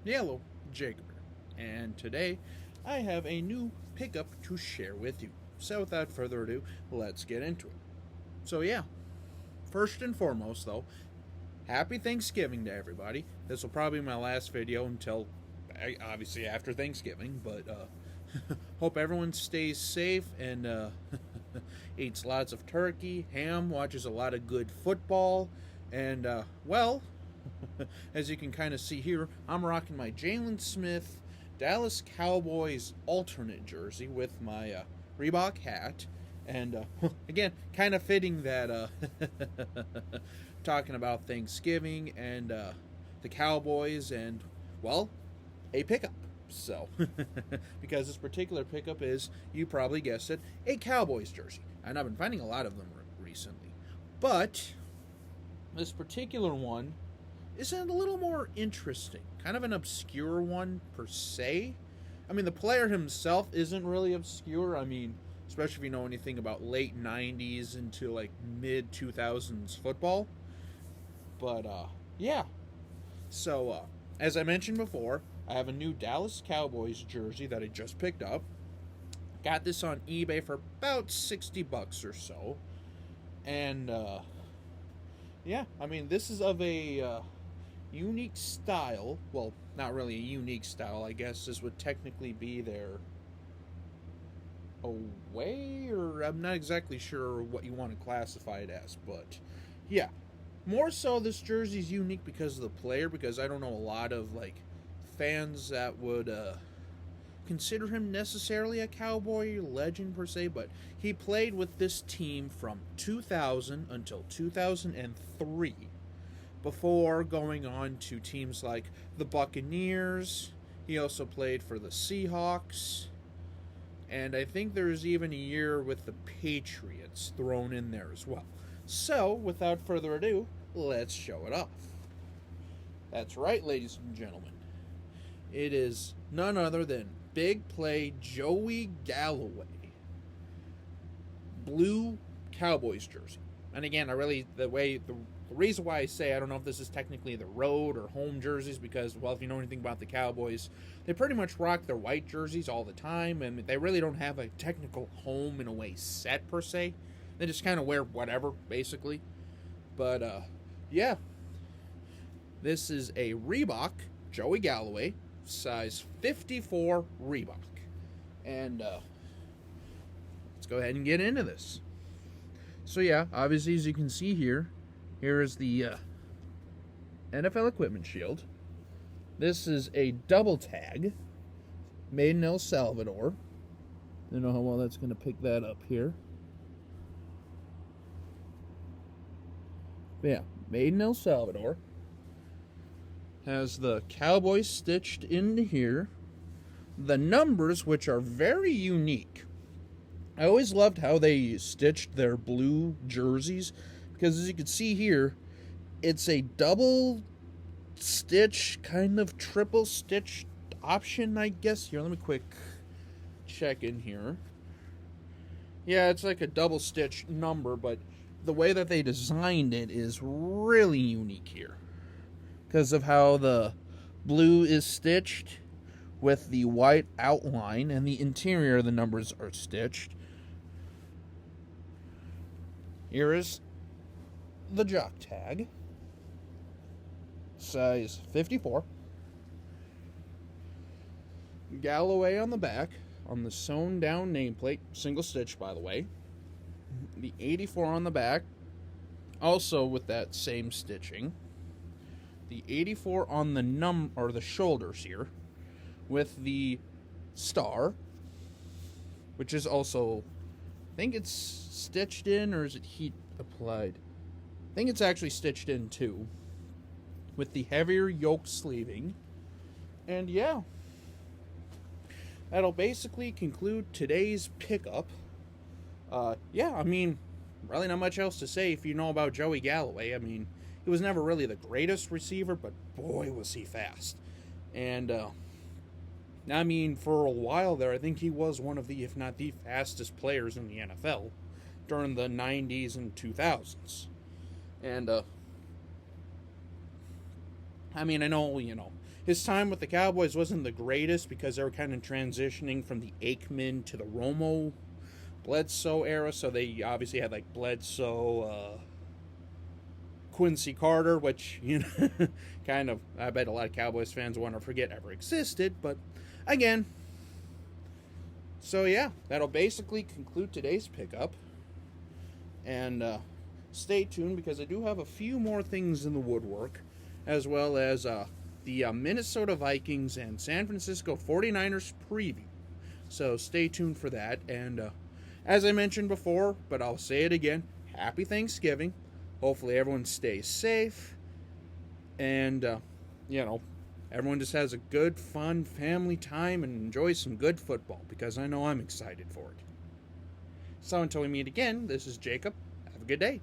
Hello, Jacob, and today I have a new pickup to share with you. So, without further ado, let's get into it. So, yeah, first and foremost, though, happy Thanksgiving to everybody. This will probably be my last video until obviously after Thanksgiving, but hope everyone stays safe and eats lots of turkey, ham, watches a lot of good football, and, as you can kind of see here, I'm rocking my Jalen Smith Dallas Cowboys alternate jersey with my Reebok hat. And again, kind of fitting that talking about Thanksgiving and the Cowboys and, well, a pickup. So, because this particular pickup is, you probably guessed it, a Cowboys jersey. And I've been finding a lot of them recently. But this particular one is a little more interesting. Kind of an obscure one, per se. I mean, the player himself isn't really obscure. I mean, especially if you know anything about late 90s into, like, mid-2000s football. But, yeah. So, as I mentioned before, I have a new Dallas Cowboys jersey that I just picked up. Got this on eBay for about $60 or so. And, yeah, I mean, this is of a unique style. Well, not really a unique style, I guess. This would technically be their away, or I'm not exactly sure what you want to classify it as. But, yeah, more so this jersey's unique because of the player, because I don't know a lot of, like, fans that would consider him necessarily a Cowboy legend per se, but he played with this team from 2000 until 2003 before going on to teams like the Buccaneers. He also played for the Seahawks, and I think there's even a year with the Patriots thrown in there as well. So, without further ado, let's show it off. That's right, ladies and gentlemen. It is none other than Big Play Joey Galloway blue Cowboys jersey. And again, the reason why I say I don't know if this is technically the road or home jerseys, because, well, if you know anything about the Cowboys, they pretty much rock their white jerseys all the time, and they really don't have a technical home in a way set per se. They just kind of wear whatever, basically. But yeah, this is a Reebok Joey Galloway size 54 Reebok. And let's go ahead and get into this. So yeah, obviously, as you can see here is the NFL equipment shield. This is a double tag made in El Salvador. I don't know how well that's going to pick that up here. But yeah, made in El Salvador. Has the Cowboys stitched into here. The numbers, which are very unique. I always loved how they stitched their blue jerseys, because as you can see here, it's a double stitch, kind of triple stitch option, I guess. Here, let me quick check in here. Yeah, it's like a double stitch number, but the way that they designed it is really unique here, because of how the blue is stitched with the white outline, and the interior of the numbers are stitched. Here is the jock tag, size 54. Galloway on the back, on the sewn down nameplate, single stitch by the way. The 84 on the back, also with that same stitching. The 84 on the shoulders here, with the star, which is also, I think it's stitched in, or is it heat applied? I think it's actually stitched in too, with the heavier yoke sleeving. And yeah, that'll basically conclude today's pickup. Yeah, I mean, really not much else to say if you know about Joey Galloway. I mean, he was never really the greatest receiver, but boy, was he fast. And, I mean, for a while there, I think he was one of the, if not the fastest players in the NFL during the 90s and 2000s. And, I mean, I know, his time with the Cowboys wasn't the greatest because they were kind of transitioning from the Aikman to the Romo Bledsoe era. So they obviously had like Bledsoe, Quincy Carter, which, kind of, I bet a lot of Cowboys fans want to forget ever existed. But again, so yeah, that'll basically conclude today's pickup. And stay tuned because I do have a few more things in the woodwork, as well as the Minnesota Vikings and San Francisco 49ers preview. So stay tuned for that. And as I mentioned before, but I'll say it again, happy Thanksgiving. Hopefully everyone stays safe. And, everyone just has a good, fun family time and enjoys some good football, because I know I'm excited for it. So until we meet again, this is Jacob. Have a good day.